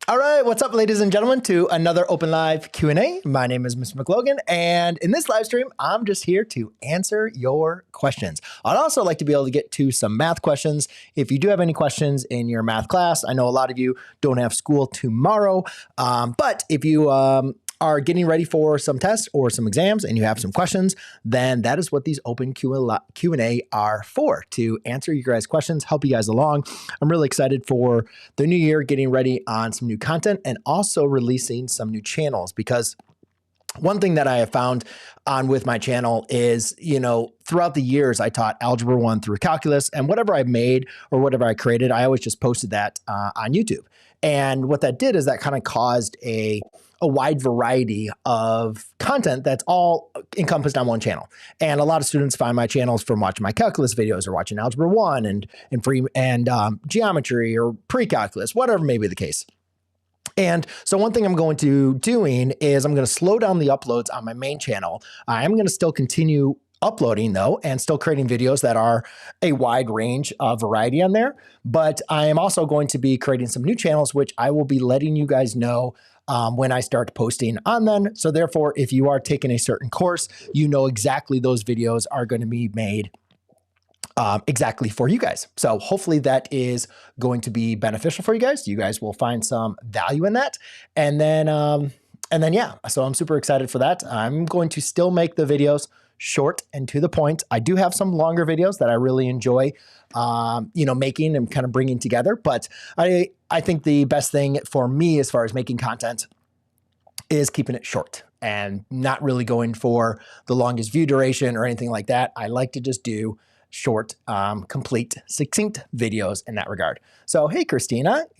All right, what's up, ladies and gentlemen, to another Open Live Q&A. My name is Mr. McLogan, and in this live stream, I'm just here to answer your questions. I'd also like to be able to get to some math questions. If you do have any questions in your math class, I know a lot of you don't have school tomorrow, but if you are getting ready for some tests or some exams and you have some questions, then that is what these open Q&A are for, to answer you guys' questions, help you guys along. I'm really excited for the new year, getting ready on some new content and also releasing some new channels, because one thing that I have found on with my channel is, throughout the years, I taught Algebra 1 through Calculus, and whatever I made or whatever I created, I always just posted that on YouTube. And what that did is that kind of caused a wide variety of content that's all encompassed on one channel. And a lot of students find my channels from watching my calculus videos or watching Algebra 1 and geometry or pre-calculus, whatever may be the case. And so one thing I'm going to doing is I'm going to slow down the uploads on my main channel. I'm going to still continue uploading though, and still creating videos that are a wide range of variety on there. But I am also going to be creating some new channels, which I will be letting you guys know when I start posting on them. So therefore, if you are taking a certain course, you know exactly those videos are going to be made exactly for you guys. So hopefully that is going to be beneficial for you guys. You guys will find some value in that. And then yeah, so I'm super excited for that. I'm going to still make the videos short and to the point. I do have some longer videos that I really enjoy, making and kind of bringing together. But I think the best thing for me as far as making content is keeping it short and not really going for the longest view duration or anything like that. I like to just do short, complete, succinct videos in that regard. So, hey, Christiana,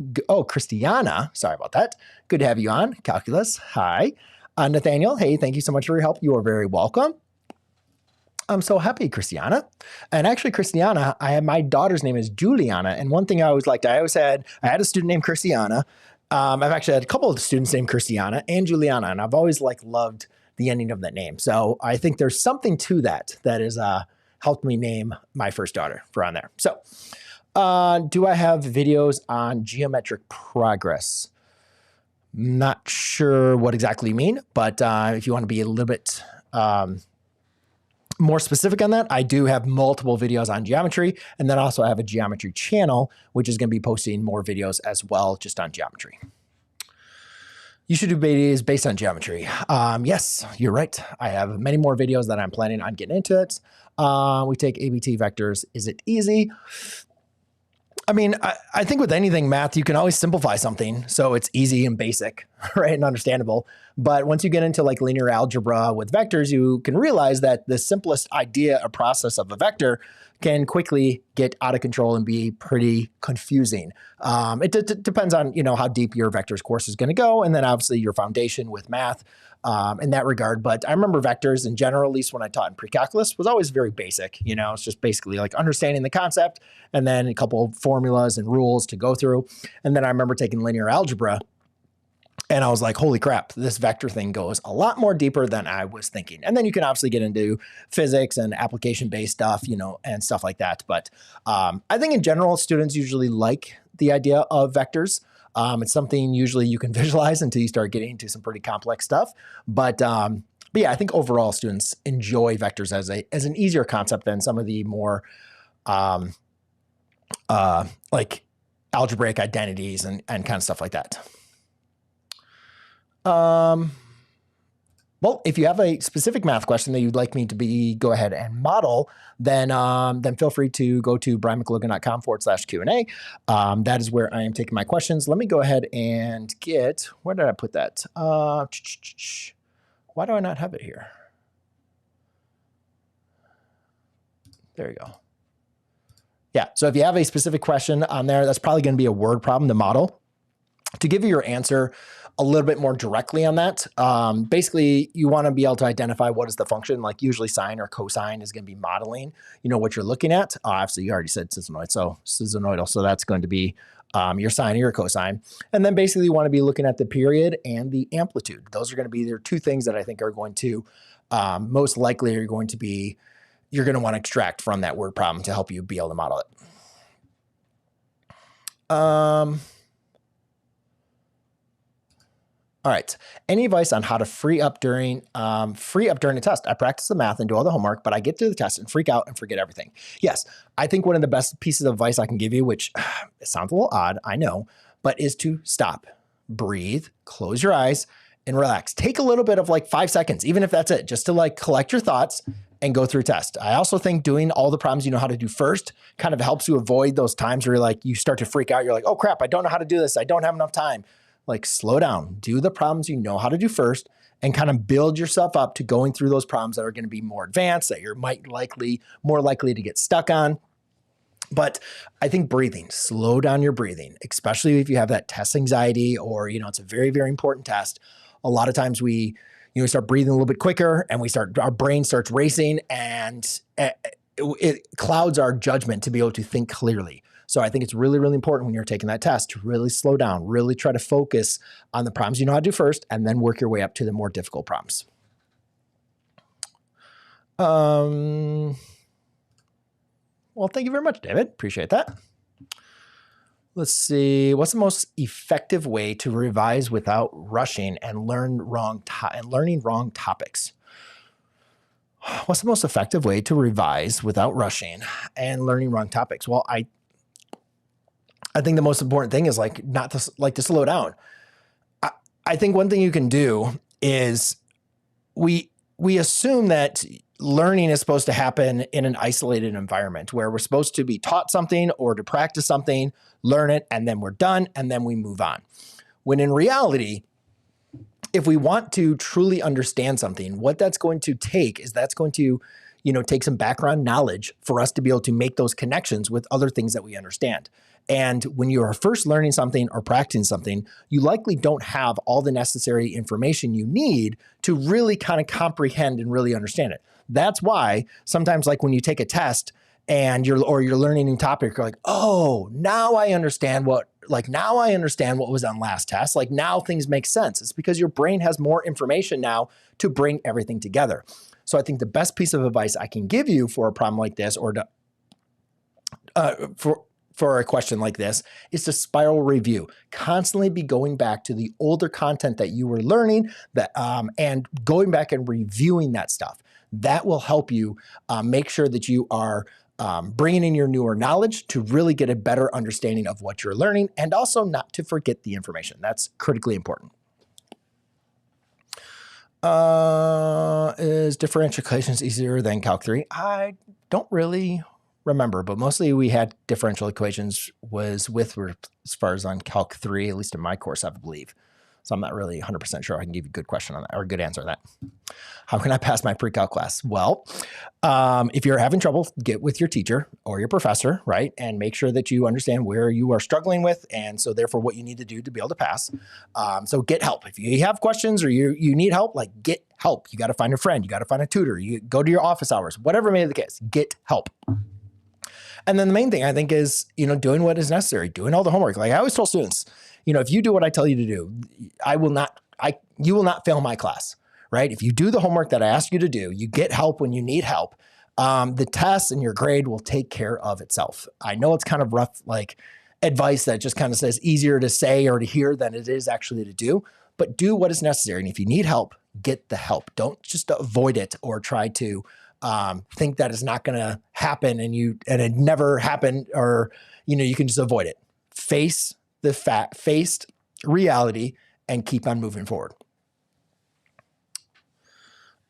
sorry about that. Good to have you on. Calculus, hi. Nathaniel, hey, thank you so much for your help. You are very welcome. I'm so happy, Christiana. And actually, Christiana, my daughter's name is Juliana. And one thing I always liked, I had a student named Christiana. I've actually had a couple of students named Christiana and Juliana, and I've always loved the ending of that name. So I think there's something to that is helped me name my first daughter for on there. So do I have videos on geometric progress? Not sure what exactly you mean, but if you want to be a little bit more specific on that, I do have multiple videos on geometry, and then also I have a geometry channel, which is going to be posting more videos as well, just on geometry. You should do videos based on geometry. Yes, you're right. I have many more videos that I'm planning on getting into it. We take ABT vectors. Is it easy? I mean, I think with anything math, you can always simplify something so it's easy and basic, right, and understandable. But once you get into linear algebra with vectors, you can realize that the simplest idea or process of a vector can quickly get out of control and be pretty confusing. It depends on how deep your vectors course is going to go, and then obviously your foundation with math in that regard. But I remember vectors in general, at least when I taught in pre-calculus, was always very basic. It's just basically understanding the concept and then a couple of formulas and rules to go through. And then I remember taking linear algebra, and I was like, holy crap, this vector thing goes a lot more deeper than I was thinking. And then you can obviously get into physics and application-based stuff, and stuff like that. But I think in general, students usually like the idea of vectors. It's something usually you can visualize until you start getting into some pretty complex stuff. But yeah, I think overall students enjoy vectors as an easier concept than some of the more algebraic identities and kind of stuff like that. Well, if you have a specific math question that you'd like me to go ahead and model, then feel free to go to briancom.com/Q&A. That is where I am taking my questions. Let me go ahead and where did I put that? Why do I not have it here? There you go. Yeah, so if you have a specific question on there, that's probably going to be a word problem to model. To give you your answer a little bit more directly on that, basically you want to be able to identify what is the function, like usually sine or cosine is going to be modeling, what you're looking at. Obviously you already said sinusoidal, so that's going to be your sine or your cosine. And then basically you want to be looking at the period and the amplitude. Those are going to be the two things that I think are going to most likely you're going to want to extract from that word problem to help you be able to model it. All right. Any advice on how to free up during a test? I practice the math and do all the homework, but I get to the test and freak out and forget everything. Yes, I think one of the best pieces of advice I can give you, which it sounds a little odd, I know, but is to stop, breathe, close your eyes, and relax. Take a little bit of like 5 seconds, even if that's it, just to like collect your thoughts and go through a test. I also think doing all the problems you know how to do first kind of helps you avoid those times where you're like, you start to freak out. You're like, oh crap, I don't know how to do this. I don't have enough time. Like slow down, do the problems you know how to do first and kind of build yourself up to going through those problems that are going to be more advanced, that you're more likely to get stuck on. But I think breathing, slow down your breathing, especially if you have that test anxiety or, it's a very, very important test. A lot of times we start breathing a little bit quicker and our brain starts racing and it clouds our judgment to be able to think clearly. So I think it's really, really important when you're taking that test to really slow down, really try to focus on the problems you know how to do first, and then work your way up to the more difficult problems. Well, thank you very much, David. Appreciate that. Let's see. What's the most effective way to revise without rushing and learning wrong topics? What's the most effective way to revise without rushing and learning wrong topics? Well, I think the most important thing is to slow down. I think one thing you can do is we assume that learning is supposed to happen in an isolated environment where we're supposed to be taught something or to practice something, learn it, and then we're done, and then we move on. When in reality, if we want to truly understand something, what that's going to take is take some background knowledge for us to be able to make those connections with other things that we understand. And when you are first learning something or practicing something, you likely don't have all the necessary information you need to really kind of comprehend and really understand it. That's why sometimes like when you take a test and you're learning a new topic, you're like, oh, now I understand what was on last test. Like now things make sense. It's because your brain has more information now to bring everything together. So I think the best piece of advice I can give you for a problem like this or for a question like this is to spiral review. Constantly be going back to the older content that you were learning and going back and reviewing that stuff. That will help you make sure that you are bringing in your newer knowledge to really get a better understanding of what you're learning and also not to forget the information. That's critically important. Is differential equations easier than Calc 3? I don't really remember, but mostly we had differential equations as far as on Calc 3, at least in my course, I believe. So I'm not really 100% sure I can give you a good question on that or a good answer on that. How can I pass my pre-calc class? Well, if you're having trouble, get with your teacher or your professor, right? And make sure that you understand where you are struggling with. And so therefore what you need to do to be able to pass. So get help. If you have questions or you need help, get help. You got to find a friend. You got to find a tutor. You go to your office hours, whatever may be the case, get help. And then the main thing I think is, doing what is necessary, doing all the homework. Like I always tell students, if you do what I tell you to do, you will not fail my class, right? If you do the homework that I ask you to do, you get help when you need help. The test and your grade will take care of itself. I know it's kind of rough, advice that just kind of says easier to say or to hear than it is actually to do, but do what is necessary. And if you need help, get the help. Don't just avoid it or try to think that it's not going to happen and it never happened or, you can just avoid it. Face reality and keep on moving forward.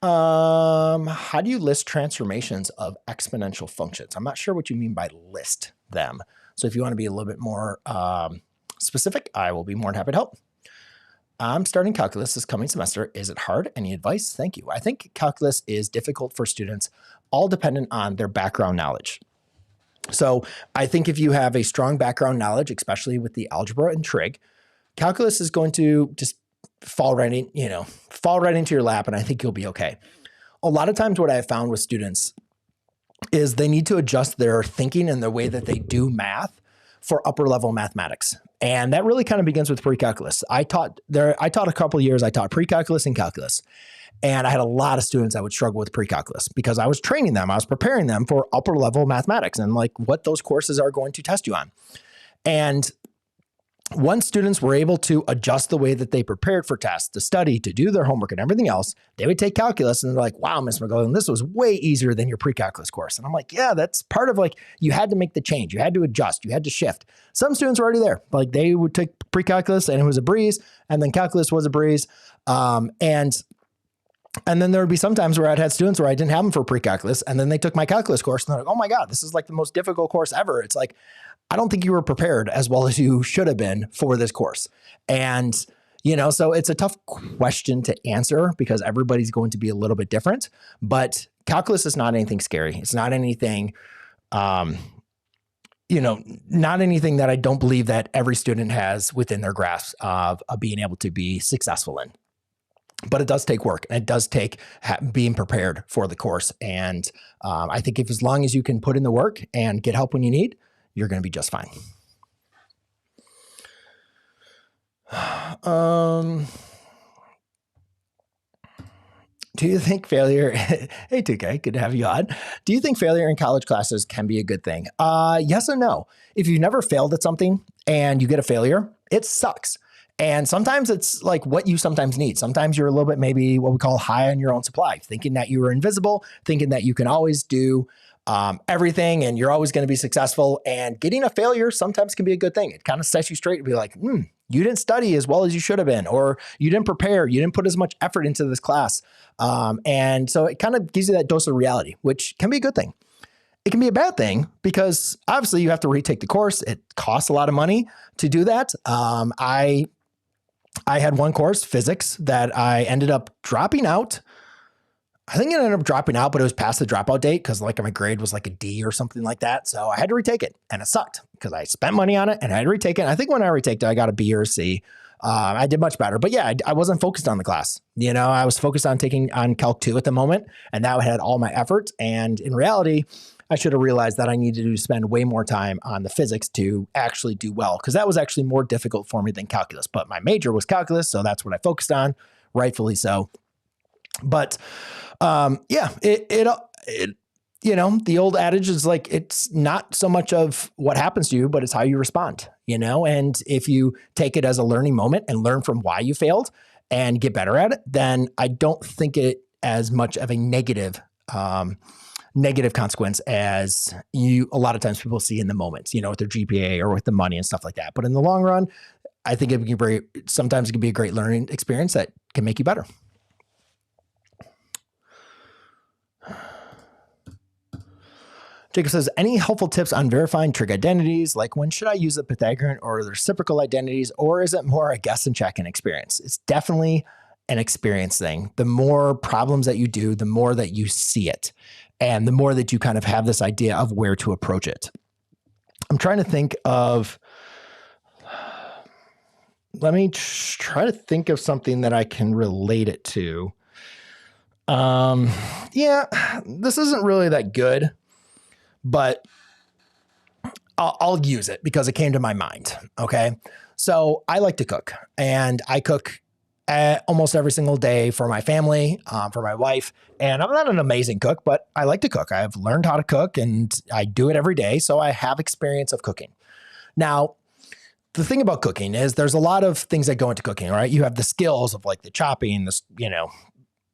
How do you list transformations of exponential functions? I'm not sure what you mean by list them. So if you want to be a little bit more specific, I will be more than happy to help. I'm starting calculus this coming semester. Is it hard? Any advice? Thank you. I think calculus is difficult for students, all dependent on their background knowledge. So I think if you have a strong background knowledge, especially with the algebra and trig, calculus is going to just fall right into your lap, and I think you'll be okay. A lot of times what I have found with students is they need to adjust their thinking and the way that they do math for upper level mathematics. And that really kind of begins with pre-calculus. I taught a couple of years, I taught pre-calculus and calculus. And I had a lot of students that would struggle with pre-calculus because I was training them. I was preparing them for upper level mathematics and what those courses are going to test you on. And once students were able to adjust the way that they prepared for tests, to study, to do their homework and everything else, they would take calculus and they're like, wow, Ms. McLogan, this was way easier than your pre-calculus course. And I'm like, yeah, that's part of like, you had to make the change. You had to adjust. You had to shift. Some students were already there. Like they would take pre-calculus and it was a breeze, and then calculus was a breeze. And then there would be some times where I'd had students where I didn't have them for pre-calculus, and then they took my calculus course and they're like, oh my God, this is like the most difficult course ever. It's like, I don't think you were prepared as well as you should have been for this course. And, so it's a tough question to answer because everybody's going to be a little bit different, but calculus is not anything scary. It's not anything, not anything that I don't believe that every student has within their grasp of being able to be successful in. But it does take work, and it does take being prepared for the course. And I think as long as you can put in the work and get help when you need, you're going to be just fine. Do you think failure, hey 2K, good to have you on. Do you think failure in college classes can be a good thing? Yes and no. If you've never failed at something and you get a failure, it sucks. And sometimes it's like what you sometimes need. Sometimes you're a little bit maybe what we call high on your own supply, thinking that you are invisible, thinking that you can always do everything and you're always going to be successful. And getting a failure sometimes can be a good thing. It kind of sets you straight to be like, you didn't study as well as you should have been, or you didn't prepare, you didn't put as much effort into this class. And so it kind of gives you that dose of reality, which can be a good thing. It can be a bad thing because obviously you have to retake the course. It costs a lot of money to do that. I had one course, physics, that I ended up dropping out. I think I ended up dropping out, but it was past the dropout date because like my grade was like a D or something like that. So I had to retake it, and it sucked because I spent money on it and I had to retake it. And I think when I retaked it, I got a B or a C. I did much better, but yeah, I wasn't focused on the class. I was focused on taking on Calc 2 at the moment, and that had all my effort. And in reality, I should have realized that I needed to spend way more time on the physics to actually do well, because that was actually more difficult for me than calculus. But my major was calculus, so that's what I focused on, rightfully so. But the old adage is like, it's not so much of what happens to you, but it's how you respond, and if you take it as a learning moment and learn from why you failed and get better at it, then I don't think it as much of a negative consequence as a lot of times people see in the moments, with their GPA or with the money and stuff like that. But in the long run, I think sometimes it can be a great learning experience that can make you better. Jacob says, any helpful tips on verifying trig identities? Like, when should I use the Pythagorean or the reciprocal identities, or is it more a guess and check and experience? It's definitely an experience thing. The more problems that you do, the more that you see it, and the more that you kind of have this idea of where to approach it. I'm trying to think of, let me try to think of something that I can relate it to. This isn't really that good, but I'll use it because it came to my mind. Okay. So I like to cook, and I cook almost every single day for my family, for my wife. And I'm not an amazing cook, but I like to cook. I've learned how to cook and I do it every day. So I have experience of cooking. Now, the thing about cooking is there's a lot of things that go into cooking, right? You have the skills of like the chopping,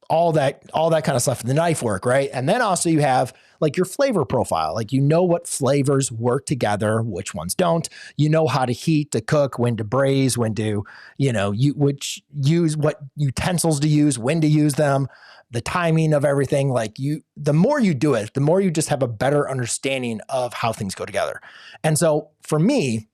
all that kind of stuff, the knife work, right? And then also you have like your flavor profile, like what flavors work together, which ones don't. You know how to heat, to cook, when to braise, when to, use what utensils to use, when to use them, the timing of everything. Like the more you do it, the more you just have a better understanding of how things go together. And so for me,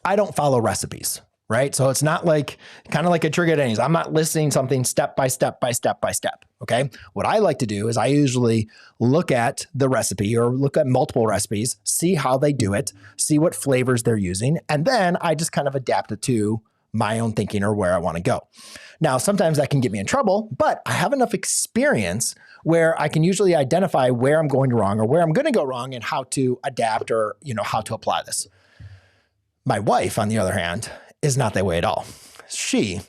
I don't follow recipes. Right. So it's not like kind of like a trig identities. I'm not listing something step by step by step by step. Okay. What I like to do is I usually look at the recipe or look at multiple recipes, see how they do it, see what flavors they're using. And then I just kind of adapt it to my own thinking or where I want to go. Now, sometimes that can get me in trouble, but I have enough experience where I can usually identify where I'm going wrong or where I'm going to go wrong and how to adapt or, how to apply this. My wife, on the other hand, is not that way at all. She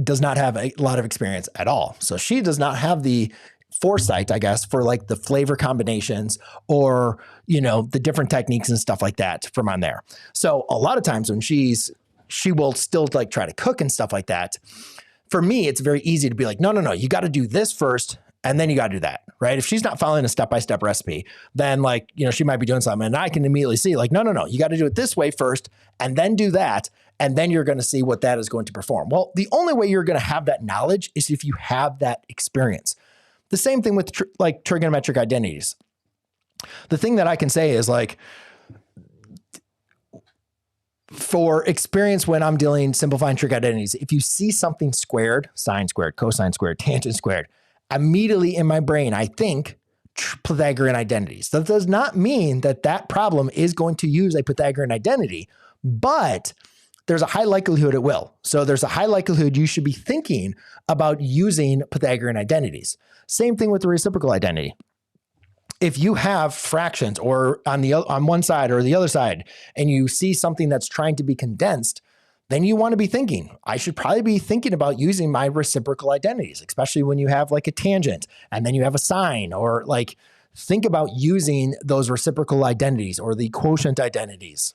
does not have a lot of experience at all. So she does not have the foresight, I guess, for like the flavor combinations or, you know, the different techniques and stuff like that from on there. So a lot of times when she will still like try to cook and stuff like that. For me, it's very easy to be like, no, you got to do this first. And then you got to do that, right? If she's not following a step-by-step recipe, then like, you know, she might be doing something and I can immediately see like, no, you got to do it this way first and then do that. And then you're going to see what that is going to perform. Well, the only way you're going to have that knowledge is if you have that experience. The same thing with like trigonometric identities. The thing that I can say is like, for experience when I'm dealing simplifying trig identities, if you see something squared, sine squared, cosine squared, tangent squared, immediately in my brain, I think Pythagorean identities. That does not mean that that problem is going to use a Pythagorean identity, but there's a high likelihood it will. So there's a high likelihood you should be thinking about using Pythagorean identities. Same thing with the reciprocal identity. If you have fractions or on one side or the other side, and you see something that's trying to be condensed, then you want to be thinking, I should probably be thinking about using my reciprocal identities, especially when you have like a tangent and then you have a sine, or like think about using those reciprocal identities or the quotient identities.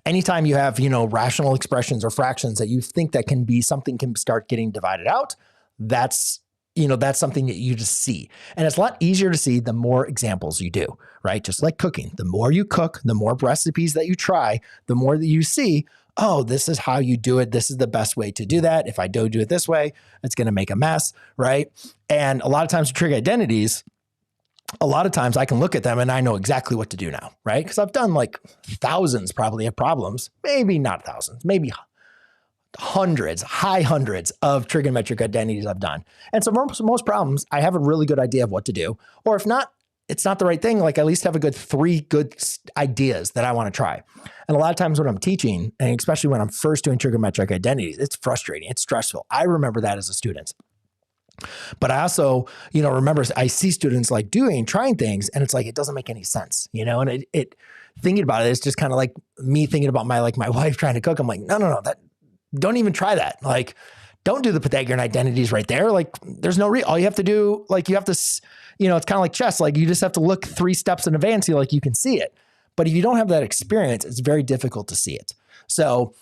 Anytime you have, you know, rational expressions or fractions that you think that can be something can start getting divided out, that's something that you just see. And it's a lot easier to see the more examples you do, right? Just like cooking. The more you cook, the more recipes that you try, the more that you see, oh, this is how you do it. This is the best way to do that. If I don't do it this way, it's going to make a mess, right? And a lot of times with trig identities, a lot of times I can look at them and I know exactly what to do now, right? Because I've done like thousands probably of problems, maybe not thousands, maybe hundreds, high hundreds of trigonometric identities I've done. And so most problems, I have a really good idea of what to do. Or if not, it's not the right thing. Like I at least have a good 3 good ideas that I want to try. And a lot of times when I'm teaching, and especially when I'm first doing trigonometric identities, it's frustrating. It's stressful. I remember that as a student. But I also, you know, remember I see students like trying things and it's like, it doesn't make any sense, you know, and it thinking about it, it's just kind of like me thinking about my wife trying to cook. I'm like, no, don't even try that. Like, don't do the Pythagorean identities right there. Like there's no all you have to do, like you have to, you know, it's kind of like chess. Like you just have to look 3 steps in advance. You can see it. But if you don't have that experience, it's very difficult to see it. So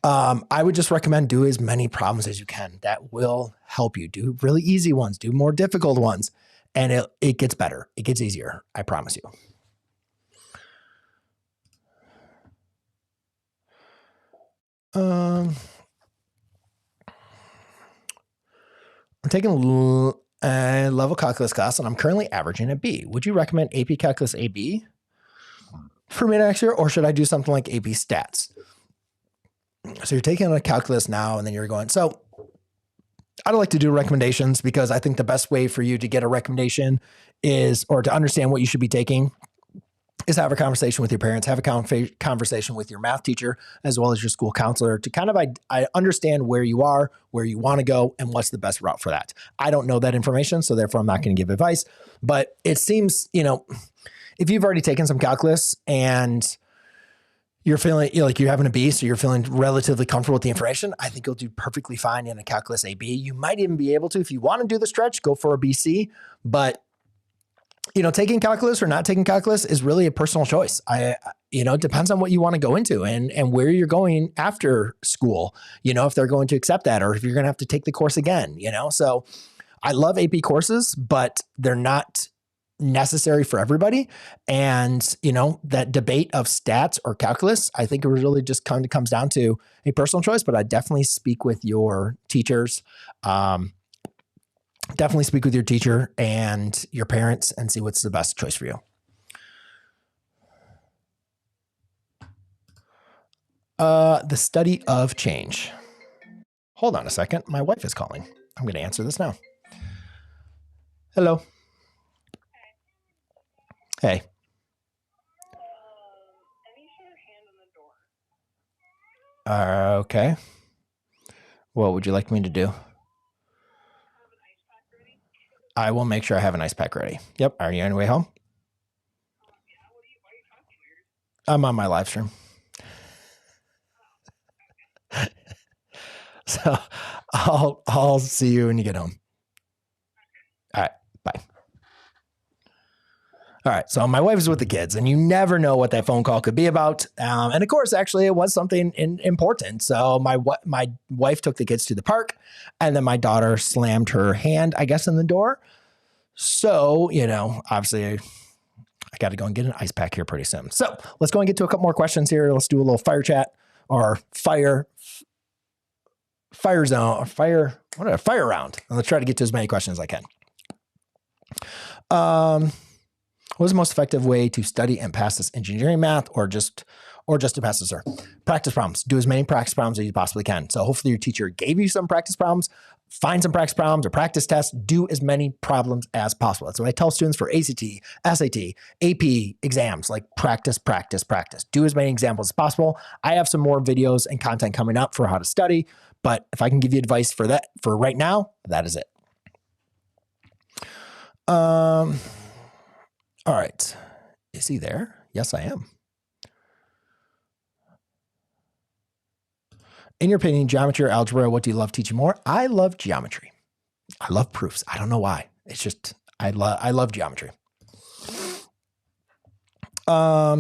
I would just recommend do as many problems as you can. That will help you. Do really easy ones, do more difficult ones, and it gets better. It gets easier. I promise you. I'm taking a level calculus class and I'm currently averaging a B. Would you recommend AP Calculus AB for me next year, or should I do something like AP Stats? So you're taking a calculus now and then you're going, so I'd like to do recommendations because I think the best way for you to get a recommendation is, or to understand what you should be taking, is have a conversation with your parents, have a conversation with your math teacher, as well as your school counselor to kind of I understand where you are, where you want to go, and what's the best route for that. I don't know that information, so therefore I'm not going to give advice, but it seems, you know, if you've already taken some calculus and you're feeling like you're having a B, so you're feeling relatively comfortable with the information, I think you'll do perfectly fine in a calculus AB. You might even be able to, if you want to do the stretch, go for a BC, but you know, taking calculus or not taking calculus is really a personal choice. It depends on what you want to go into and where you're going after school, you know, if they're going to accept that or if you're going to have to take the course again, you know. So I love AP courses, but they're not necessary for everybody. And, you know, that debate of stats or calculus, I think it really just kind of comes down to a personal choice, but I definitely speak with your teachers. Definitely speak with your teacher and your parents and see what's the best choice for you. The study of change. Hold on a second. My wife is calling. I'm going to answer this now. Hello. Hey. Okay. What would you like me to do? I will make sure I have an ice pack ready. Yep. Are you on your way home? I'm on my live stream. So I'll see you when you get home. Bye. All right. So my wife is with the kids, and you never know what that phone call could be about. And of course, actually, it was something important. So my wife took the kids to the park, and then my daughter slammed her hand, I guess, in the door. So, obviously, I got to go and get an ice pack here pretty soon. So let's go and get to a couple more questions here. Let's do a little fire chat or fire zone or fire round. And let's try to get to as many questions as I can. What is the most effective way to study and pass this engineering math or just to pass this? Practice problems. Do as many practice problems as you possibly can. So hopefully your teacher gave you some practice problems. Find some practice problems or practice tests. Do as many problems as possible. That's what I tell students for ACT, SAT, AP exams, like practice, practice, practice. Do as many examples as possible. I have some more videos and content coming up for how to study, but if I can give you advice for that for right now, that is it. All right. Is he there? Yes, I am. In your opinion, geometry or algebra, what do you love teaching more? I love geometry. I love proofs. I don't know why. It's just, I love geometry. How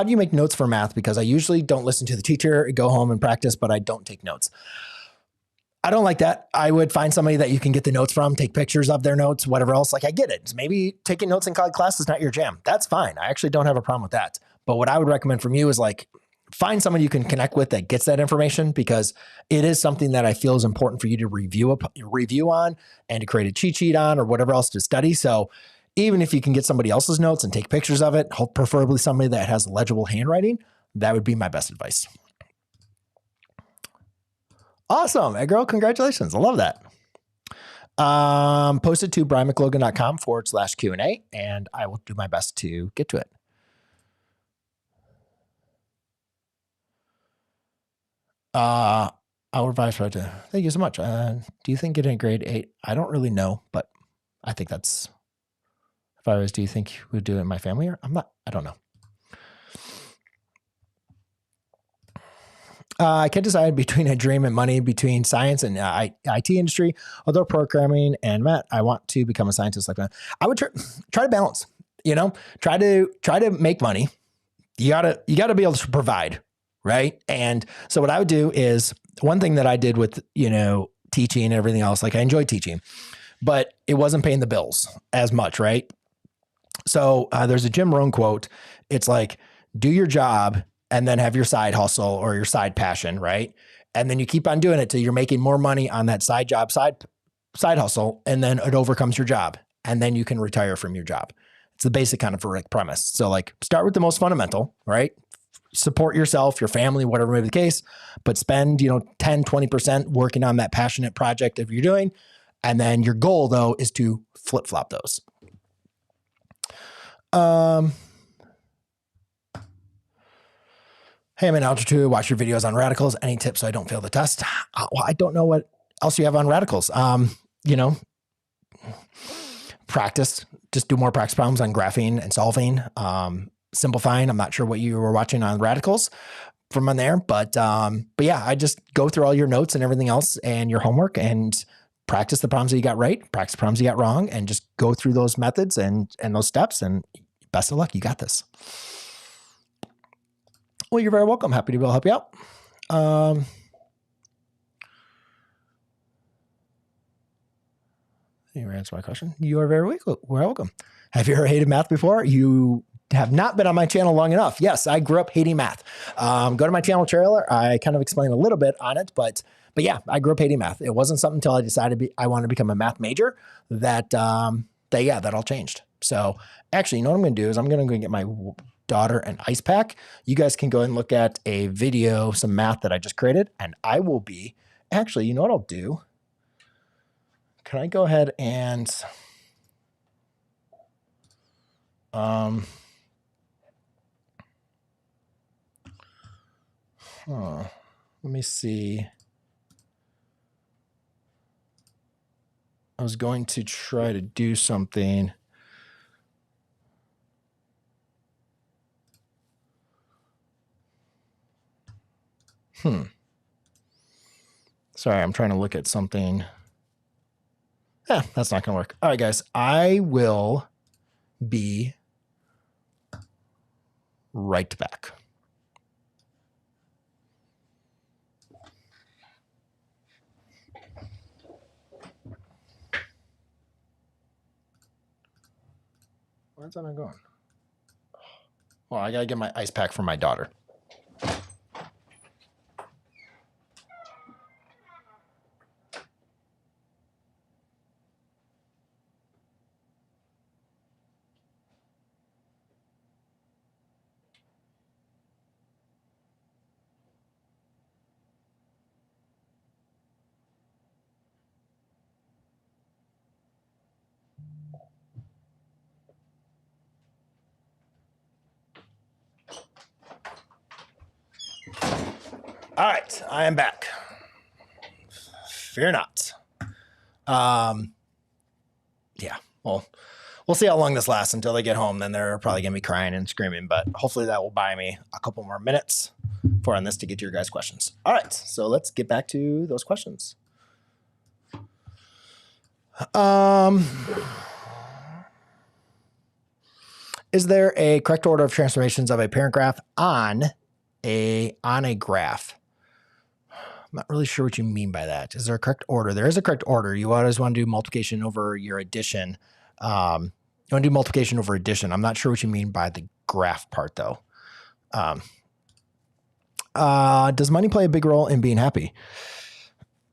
do you make notes for math? Because I usually don't listen to the teacher, go home and practice, but I don't take notes. I don't like that. I would find somebody that you can get the notes from, take pictures of their notes, whatever else. Like I get it. Maybe taking notes in class is not your jam. That's fine. I actually don't have a problem with that. But what I would recommend from you is like, find someone you can connect with that gets that information, because it is something that I feel is important for you to review on and to create a cheat sheet on or whatever else to study. So even if you can get somebody else's notes and take pictures of it, preferably somebody that has legible handwriting, that would be my best advice. Awesome. Hey, girl, congratulations. I love that. Post it to briancmclogan.com/Q&A, and I will do my best to get to it. I'll revise for it. Thank you so much. Do you think getting a grade 8? I don't really know, but I think that's, if I was, do you think you would do it in my family? Or I don't know. I can't decide between a dream and money, between science and IT industry, although programming and math. I want to become a scientist like that. I would try to balance, try to make money. You gotta be able to provide, right? And so what I would do is, one thing that I did with, teaching and everything else, like I enjoyed teaching, but it wasn't paying the bills as much, right? So there's a Jim Rohn quote. It's like, do your job and then have your side hustle or your side passion, right? And then you keep on doing it till you're making more money on that side job, side hustle, and then it overcomes your job, and then you can retire from your job. It's the basic kind of premise. So like, start with the most fundamental, right? Support yourself, your family, whatever may be the case, but spend, 10, 20% working on that passionate project if you're doing. And then your goal though is to flip-flop those. Hey, I'm in Algebra 2. Watch your videos on radicals. Any tips so I don't fail the test? Well, I don't know what else you have on radicals. Practice. Just do more practice problems on graphing and solving. Simplifying. I'm not sure what you were watching on radicals from on there, but yeah, I just go through all your notes and everything else and your homework and practice the problems that you got right, practice the problems you got wrong, and just go through those methods and those steps. And best of luck. You got this. Well, you're very welcome. Happy to be able to help you out. You answered my question. You are very welcome. Have you ever hated math before? You have not been on my channel long enough. Yes, I grew up hating math. Go to my channel trailer. I kind of explain a little bit on it, but yeah, I grew up hating math. It wasn't something until I decided I wanted to become a math major that all changed. So actually, you know what I'm going to do is I'm going to go get my daughter an ice pack. You guys can go and look at a video, some math that I just created, and I will be, actually, you know what I'll do? Can I go ahead and, let me see. I was going to try to do something. Sorry, I'm trying to look at something. That's not going to work. All right, guys, I will be right back. Where's that not going? Well, I got to get my ice pack from my daughter. All right, I am back. Fear not. Yeah, well, we'll see how long this lasts until they get home. Then they're probably going to be crying and screaming, but hopefully that will buy me a couple more minutes for on this to get to your guys' questions. All right, so let's get back to those questions. Is there a correct order of transformations of a parent graph on a graph? I'm not really sure what you mean by that. Is there a correct order? There is a correct order. You always want to do multiplication over your addition. You want to do multiplication over addition. I'm not sure what you mean by the graph part, though. Does money play a big role in being happy?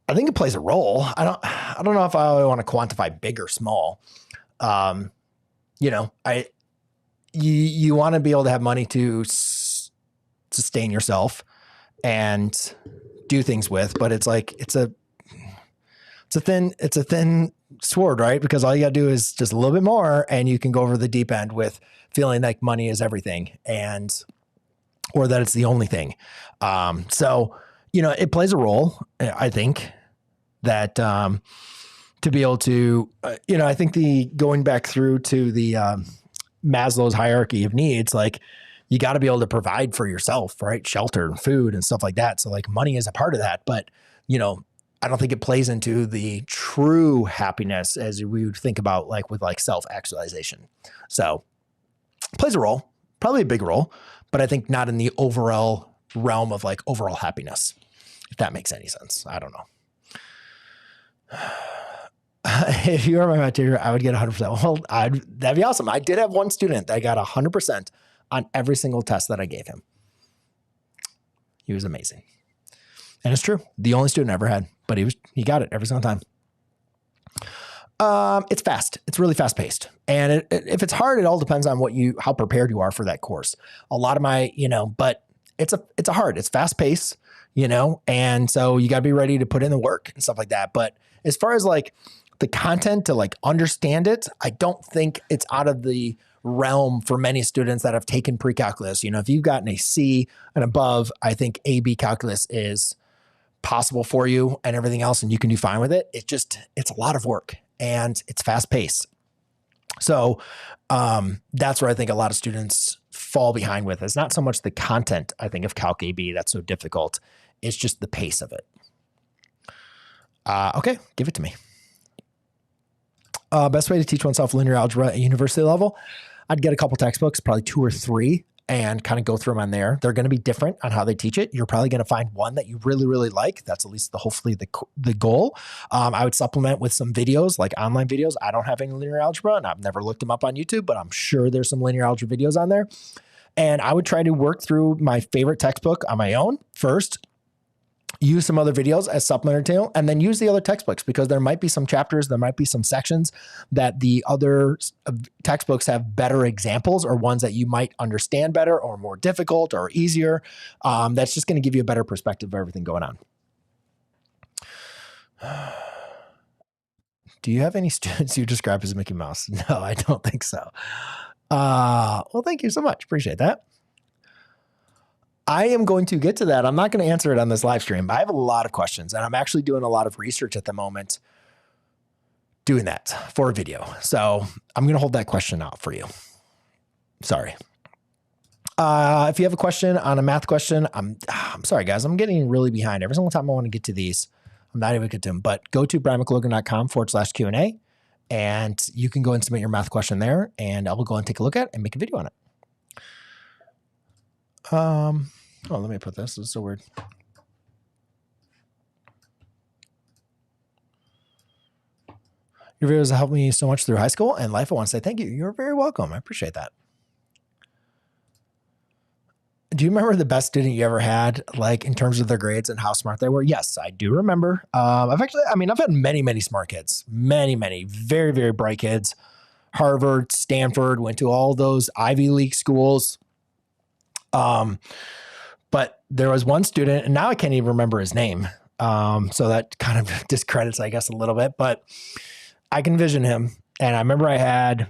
I think it plays a role. I don't know if I want to quantify big or small. You want to be able to have money to sustain yourself and do things with, but it's like it's a thin sword, right? Because all you got to do is just a little bit more and you can go over the deep end with feeling like money is everything or that it's the only thing. So it plays a role, I think, that to be able to I think going back through to the Maslow's hierarchy of needs, like you got to be able to provide for yourself, right? Shelter and food and stuff like that. So like money is a part of that, but I don't think it plays into the true happiness as we would think about like with like self-actualization. So it plays a role, probably a big role, but I think not in the overall realm of like overall happiness, if that makes any sense. I don't know. If you were my math teacher, I would get 100%. Well, that'd be awesome. I did have one student that got 100% on every single test that I gave him. He was amazing. And it's true. The only student I ever had, but he got it every single time. It's fast. It's really fast paced. And if it's hard, it all depends on how prepared you are for that course. A lot of but it's fast paced, and so you gotta be ready to put in the work and stuff like that. But as far as like the content to like understand it, I don't think it's out of the realm for many students that have taken pre-calculus. If you've gotten a C and above, I think AB calculus is possible for you and everything else, and you can do fine with it. It's a lot of work and it's fast paced. So that's where I think a lot of students fall behind with. It's not so much the content, I think, of Calc AB that's so difficult. It's just the pace of it. Okay, give it to me. Best way to teach oneself linear algebra at university level? I'd get a couple textbooks, probably 2 or 3, and kind of go through them on there. They're going to be different on how they teach it. You're probably going to find one that you really, really like. That's at least hopefully the goal. I would supplement with some videos, like online videos. I don't have any linear algebra, and I've never looked them up on YouTube, but I'm sure there's some linear algebra videos on there. And I would try to work through my favorite textbook on my own first, use some other videos as supplementary material, and then use the other textbooks, because there might be some chapters, there might be some sections that the other textbooks have better examples, or ones that you might understand better or more difficult or easier. That's just going to give you a better perspective of everything going on. Do you have any students you describe as Mickey Mouse? No, I don't think so. Well, thank you so much. Appreciate that. I am going to get to that. I'm not going to answer it on this live stream. I have a lot of questions, and I'm actually doing a lot of research at the moment doing that for a video. So I'm going to hold that question out for you. Sorry. If you have a question on a math question, I'm sorry, guys. I'm getting really behind. Every single time I want to get to these, I'm not even getting to them. But go to brianmclogan.com/Q&A. And you can go and submit your math question there, and I will go and take a look at it and make a video on it. Let me put this. This is so weird. Your videos have helped me so much through high school and life. I want to say thank you. You're very welcome. I appreciate that. Do you remember the best student you ever had, like in terms of their grades and how smart they were? Yes, I do remember. I've had many smart kids, many, very, very bright kids. Harvard, Stanford, went to all those Ivy League schools. But there was one student, and now I can't even remember his name. So that kind of discredits, I guess, a little bit, but I can vision him. And I remember I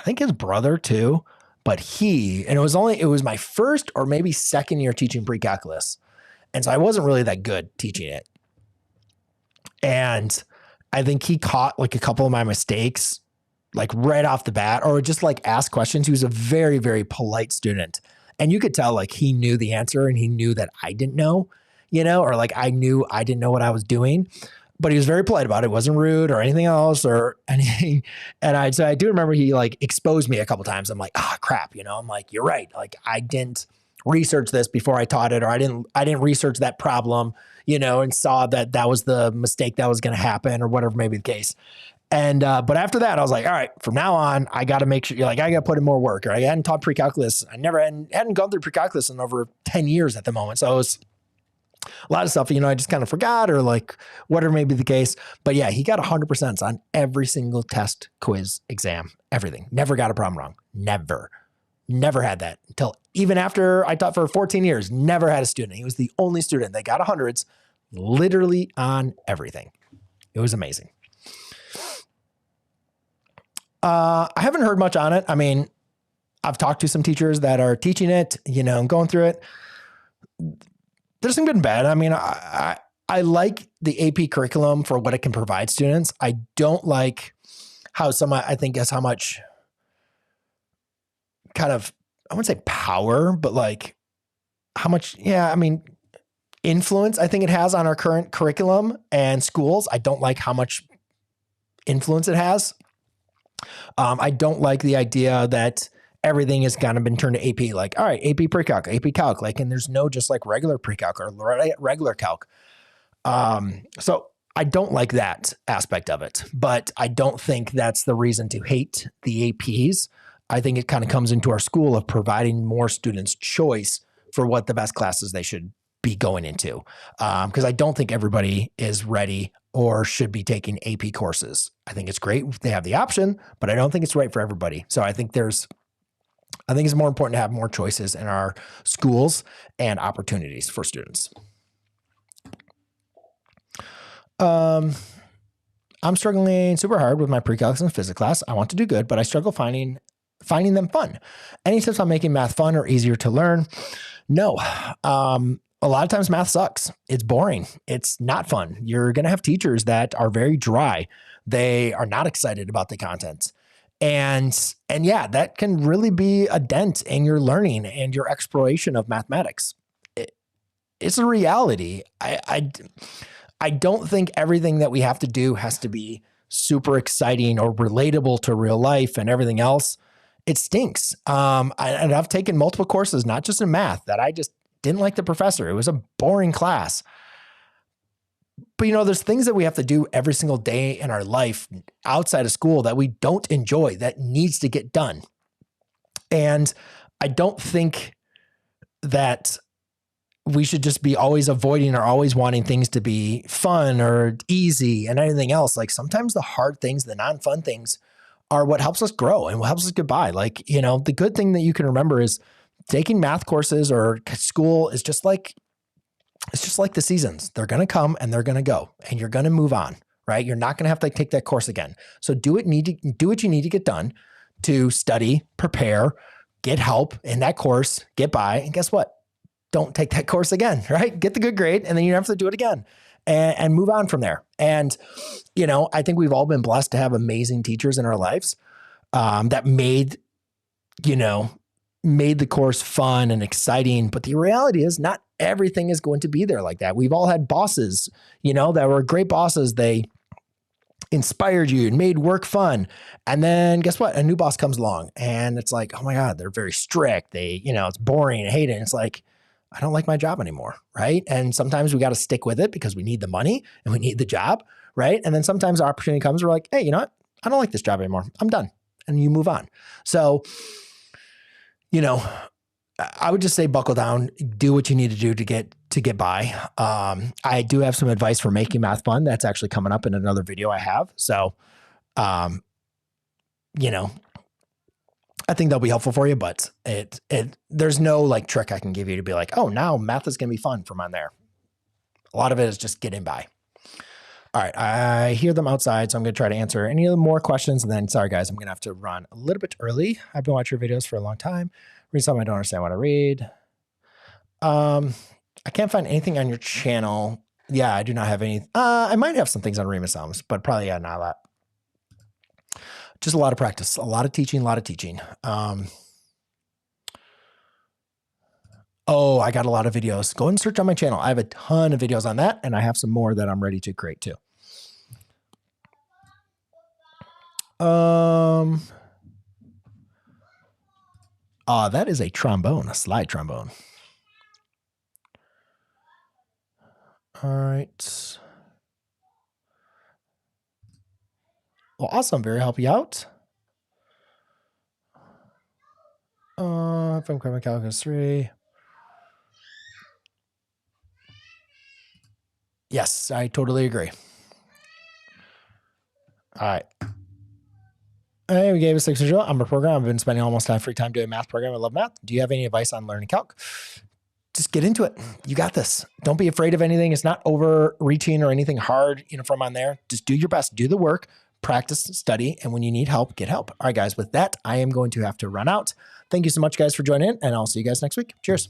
think his brother too, but it was my first or maybe second year teaching pre-calculus. And so I wasn't really that good teaching it. And I think he caught like a couple of my mistakes, like right off the bat, or just like asked questions. He was a very, very polite student. And you could tell like he knew the answer and he knew that I didn't know, or like I knew I didn't know what I was doing, but he was very polite about it. It wasn't rude or anything else or anything. And I do remember he like exposed me a couple of times. I'm like, crap. I'm like, you're right. Like I didn't research this before I taught it, or I didn't research that problem, and saw that was the mistake that was going to happen or whatever may be the case. And, but after that, I was like, all right, from now on, I got to make sure I got to put in more work, or I hadn't taught pre-calculus. I hadn't gone through pre-calculus in over 10 years at the moment. So it was a lot of stuff, I just kind of forgot or like whatever may be the case. But yeah, he got 100% on every single test, quiz, exam, everything. Never got a problem wrong. Never had that until even after I taught for 14 years, never had a student. He was the only student that got 100s literally on everything. It was amazing. I haven't heard much on it. I mean, I've talked to some teachers that are teaching it, and going through it. There's some good and bad. I mean, I like the AP curriculum for what it can provide students. I don't like how I think how much kind of, I wouldn't say power, but like how much, influence I think it has on our current curriculum and schools. I don't like how much influence it has. I don't like the idea that everything has kind of been turned to AP, like, all right, AP pre-calc, AP calc, like, and there's no just like regular pre-calc or regular calc. So I don't like that aspect of it, but I don't think that's the reason to hate the APs. I think it kind of comes into our school of providing more students choice for what the best classes they should be going into. Because I don't think everybody is ready or should be taking AP courses. I think it's great if they have the option, but I don't think it's right for everybody. So I think it's more important to have more choices in our schools and opportunities for students. I'm struggling super hard with my pre-calculus and physics class. I want to do good, but I struggle finding them fun. Any tips on making math fun or easier to learn? No. A lot of times math sucks. It's boring. It's not fun. You're going to have teachers that are very dry. They are not excited about the content. And yeah, that can really be a dent in your learning and your exploration of mathematics. It's a reality. I don't think everything that we have to do has to be super exciting or relatable to real life and everything else. It stinks. And I've taken multiple courses, not just in math, that I just didn't like the professor. It was a boring class. But, there's things that we have to do every single day in our life outside of school that we don't enjoy, that needs to get done. And I don't think that we should just be always avoiding or always wanting things to be fun or easy and anything else. Like sometimes the hard things, the non-fun things are what helps us grow and what helps us get by. Like, the good thing that you can remember is taking math courses or school is just like, it's just like the seasons. They're going to come and they're going to go and you're going to move on, right? You're not going to have to take that course again. So do what you need to get done to study, prepare, get help in that course, get by. And guess what? Don't take that course again, right? Get the good grade and then you don't have to do it again and move on from there. And, I think we've all been blessed to have amazing teachers in our lives that made the course fun and exciting. But the reality is not everything is going to be there like that. We've all had bosses, that were great bosses. They inspired you and made work fun. And then guess what? A new boss comes along and it's like, oh my God, they're very strict. They, it's boring. I hate it. And it's like, I don't like my job anymore. Right. And sometimes we got to stick with it because we need the money and we need the job. Right. And then sometimes the opportunity comes, we're like, hey, you know what? I don't like this job anymore. I'm done. And you move on. So, I would just say buckle down, do what you need to do to get by. I do have some advice for making math fun. That's actually coming up in another video I have. So, I think that'll be helpful for you, but there's no like trick I can give you to be like, oh, now math is going to be fun from on there. A lot of it is just getting by. All right. I hear them outside, so I'm going to try to answer any more questions. And then, sorry guys, I'm going to have to run a little bit early. I've been watching your videos for a long time. Read something I don't understand what I read. I can't find anything on your channel. Yeah, I do not have any. I might have some things on Remus Elms, but probably not a lot. Just a lot of practice, a lot of teaching, Oh, I got a lot of videos. Go and search on my channel. I have a ton of videos on that, and I have some more that I'm ready to create too. That is a trombone, a slide trombone. All right. Well, awesome. Very help you out. If I'm coming calculus 3. Yes, I totally agree. All right. Hey, we gave a 6 drill. I'm a programmer. I've been spending almost my free time doing math program. I love math. Do you have any advice on learning calc? Just get into it. You got this. Don't be afraid of anything. It's not overreaching or anything hard, from on there. Just do your best. Do the work, practice, study, and when you need help, get help. All right, guys, with that, I am going to have to run out. Thank you so much, guys, for joining in, and I'll see you guys next week. Cheers.